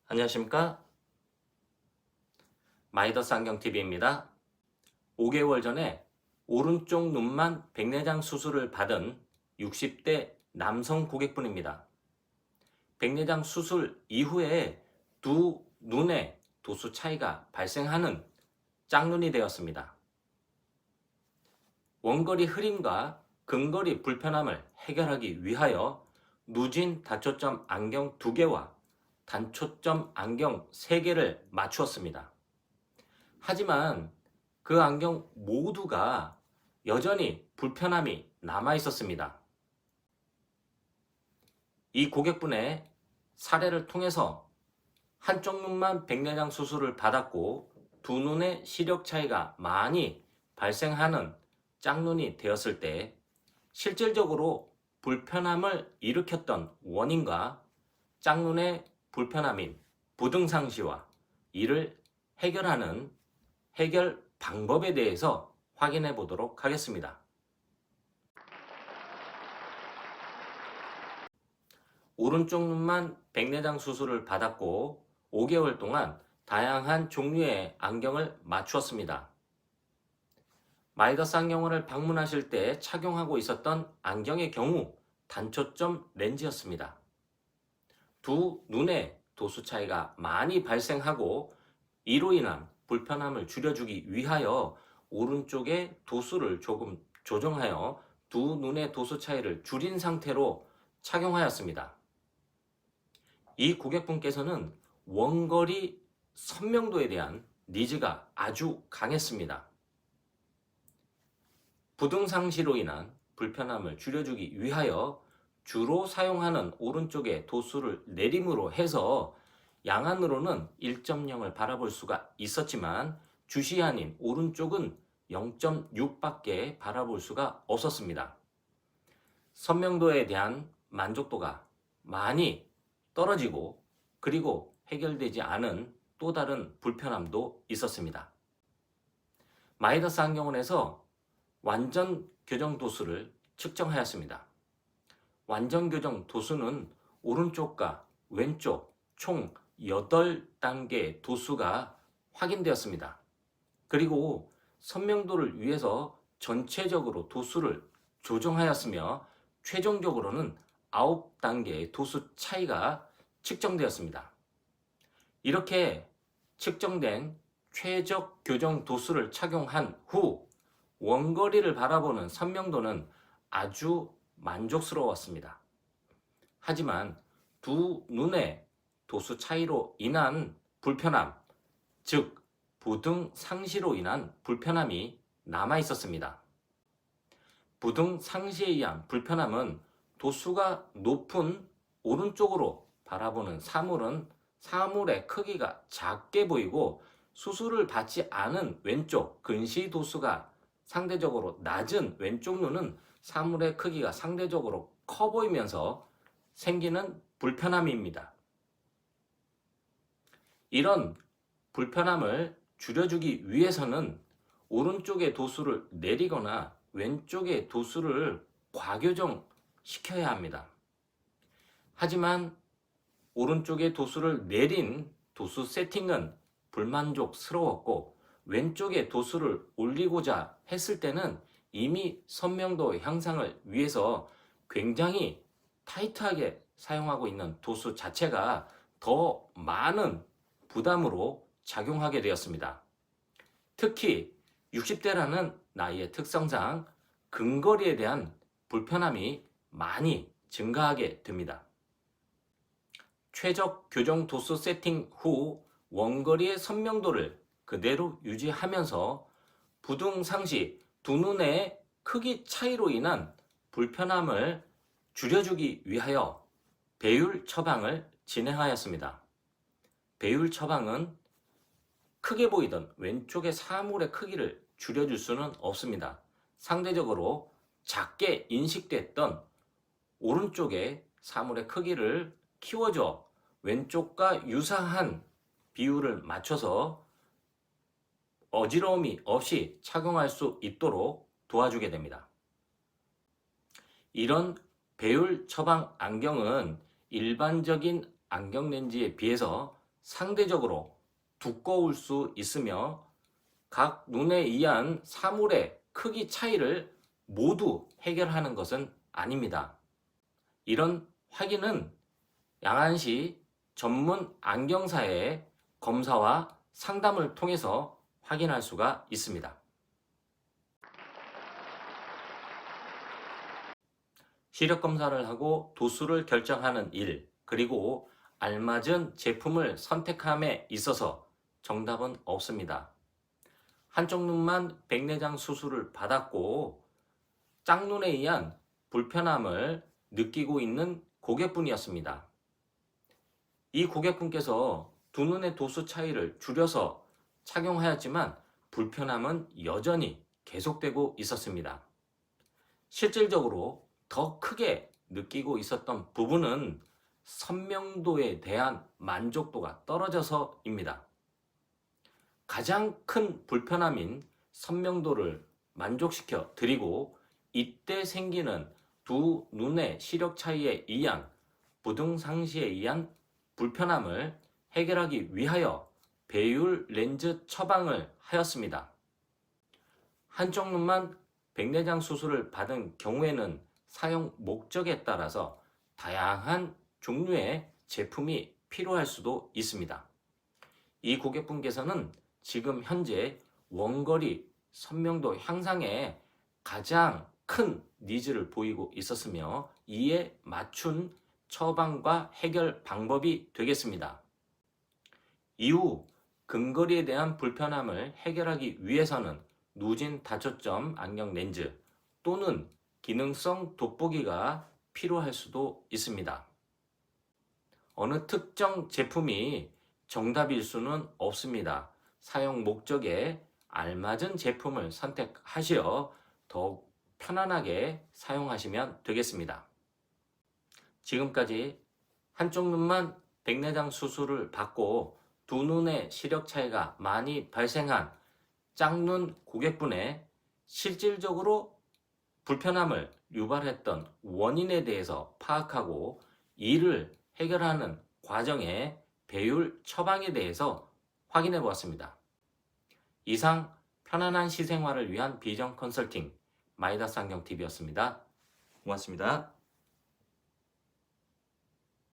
안녕하십니까? 마이더스 안경TV입니다. 5개월 전에 오른쪽 눈만 백내장 수술을 받은 60대 남성 고객분입니다. 백내장 수술 이후에 두 눈의 도수 차이가 발생하는 짝눈이 되었습니다. 원거리 흐림과 근거리 불편함을 해결하기 위하여 누진 다초점 안경 2개와 단초점 안경 3개를 맞추었습니다. 하지만 그 안경 모두가 여전히 불편함이 남아 있었습니다. 이 고객분의 사례를 통해서 한쪽 눈만 백내장 수술을 받았고 두 눈의 시력 차이가 많이 발생하는 짝눈이 되었을 때 실질적으로 불편함을 일으켰던 원인과 짝눈의 불편함인 부등상시와 이를 해결하는 해결 방법에 대해서 확인해 보도록 하겠습니다. 오른쪽 눈만 백내장 수술을 받았고 5개월 동안 다양한 종류의 안경을 맞추었습니다. 마이더스 안경원을 방문하실 때 착용하고 있었던 안경의 경우 단초점 렌즈였습니다. 두 눈의 도수 차이가 많이 발생하고 이로 인한 불편함을 줄여주기 위하여 오른쪽의 도수를 조금 조정하여 두 눈의 도수 차이를 줄인 상태로 착용하였습니다. 이 고객분께서는 원거리 선명도에 대한 니즈가 아주 강했습니다. 부등상시로 인한 불편함을 줄여주기 위하여 주로 사용하는 오른쪽의 도수를 내림으로 해서 양안으로는 1.0을 바라볼 수가 있었지만 주시안인 오른쪽은 0.6밖에 바라볼 수가 없었습니다. 선명도에 대한 만족도가 많이 떨어지고 그리고 해결되지 않은 또 다른 불편함도 있었습니다. 마이더스 안경원에서 완전 교정 도수를 측정하였습니다. 완전 교정 도수는 오른쪽과 왼쪽 총 8단계 도수가 확인되었습니다. 그리고 선명도를 위해서 전체적으로 도수를 조정하였으며 최종적으로는 9단계의 도수 차이가 측정되었습니다. 이렇게 측정된 최적 교정 도수를 착용한 후 원거리를 바라보는 선명도는 아주 만족스러웠습니다. 하지만 두 눈의 도수 차이로 인한 불편함, 즉 부등상시로 인한 불편함이 남아 있었습니다. 부등상시에 의한 불편함은 도수가 높은 오른쪽으로 바라보는 사물은 사물의 크기가 작게 보이고 수술을 받지 않은 왼쪽 근시 도수가 상대적으로 낮은 왼쪽 눈은 사물의 크기가 상대적으로 커 보이면서 생기는 불편함입니다. 이런 불편함을 줄여주기 위해서는 오른쪽의 도수를 내리거나 왼쪽의 도수를 과교정 시켜야 합니다. 하지만 오른쪽의 도수를 내린 도수 세팅은 불만족스러웠고 왼쪽의 도수를 올리고자 했을 때는 이미 선명도 향상을 위해서 굉장히 타이트하게 사용하고 있는 도수 자체가 더 많은 부담으로 작용하게 되었습니다. 특히 60대라는 나이의 특성상 근거리에 대한 불편함이 많이 증가하게 됩니다. 최적 교정 도수 세팅 후 원거리의 선명도를 그대로 유지하면서 부등상시 두 눈의 크기 차이로 인한 불편함을 줄여주기 위하여 배율 처방을 진행하였습니다. 배율 처방은 크게 보이던 왼쪽의 사물의 크기를 줄여줄 수는 없습니다. 상대적으로 작게 인식됐던 오른쪽의 사물의 크기를 키워줘 왼쪽과 유사한 비율을 맞춰서 어지러움이 없이 착용할 수 있도록 도와주게 됩니다. 이런 배율 처방 안경은 일반적인 안경 렌즈에 비해서 상대적으로 두꺼울 수 있으며 각 눈에 의한 사물의 크기 차이를 모두 해결하는 것은 아닙니다. 이런 확인은 양안시 전문 안경사의 검사와 상담을 통해서 확인할 수가 있습니다. 시력 검사를 하고 도수를 결정하는 일, 그리고 알맞은 제품을 선택함에 있어서 정답은 없습니다. 한쪽 눈만 백내장 수술을 받았고 짝눈에 의한 불편함을 느끼고 있는 고객분이었습니다. 이 고객분께서 두 눈의 도수 차이를 줄여서 착용하였지만 불편함은 여전히 계속되고 있었습니다. 실질적으로 더 크게 느끼고 있었던 부분은 선명도에 대한 만족도가 떨어져서입니다. 가장 큰 불편함인 선명도를 만족시켜 드리고 이때 생기는 두 눈의 시력 차이에 의한 부등상시에 의한 불편함을 해결하기 위하여 배율 렌즈 처방을 하였습니다. 한쪽 눈만 백내장 수술을 받은 경우에는 사용 목적에 따라서 다양한 종류의 제품이 필요할 수도 있습니다. 이 고객분께서는 지금 현재 원거리 선명도 향상에 가장 큰 니즈를 보이고 있었으며 이에 맞춘 처방과 해결 방법이 되겠습니다. 이후 근거리에 대한 불편함을 해결하기 위해서는 누진 다초점 안경 렌즈 또는 기능성 돋보기가 필요할 수도 있습니다. 어느 특정 제품이 정답일 수는 없습니다. 사용 목적에 알맞은 제품을 선택하시어 더욱 편안하게 사용하시면 되겠습니다. 지금까지 한쪽 눈만 백내장 수술을 받고 두 눈의 시력 차이가 많이 발생한 짝눈 고객분의 실질적으로 불편함을 유발했던 원인에 대해서 파악하고 이를 해결하는 과정의 배율 처방에 대해서 확인해 보았습니다. 이상 편안한 시생활을 위한 비전 컨설팅 마이다스 안경TV였습니다. 고맙습니다.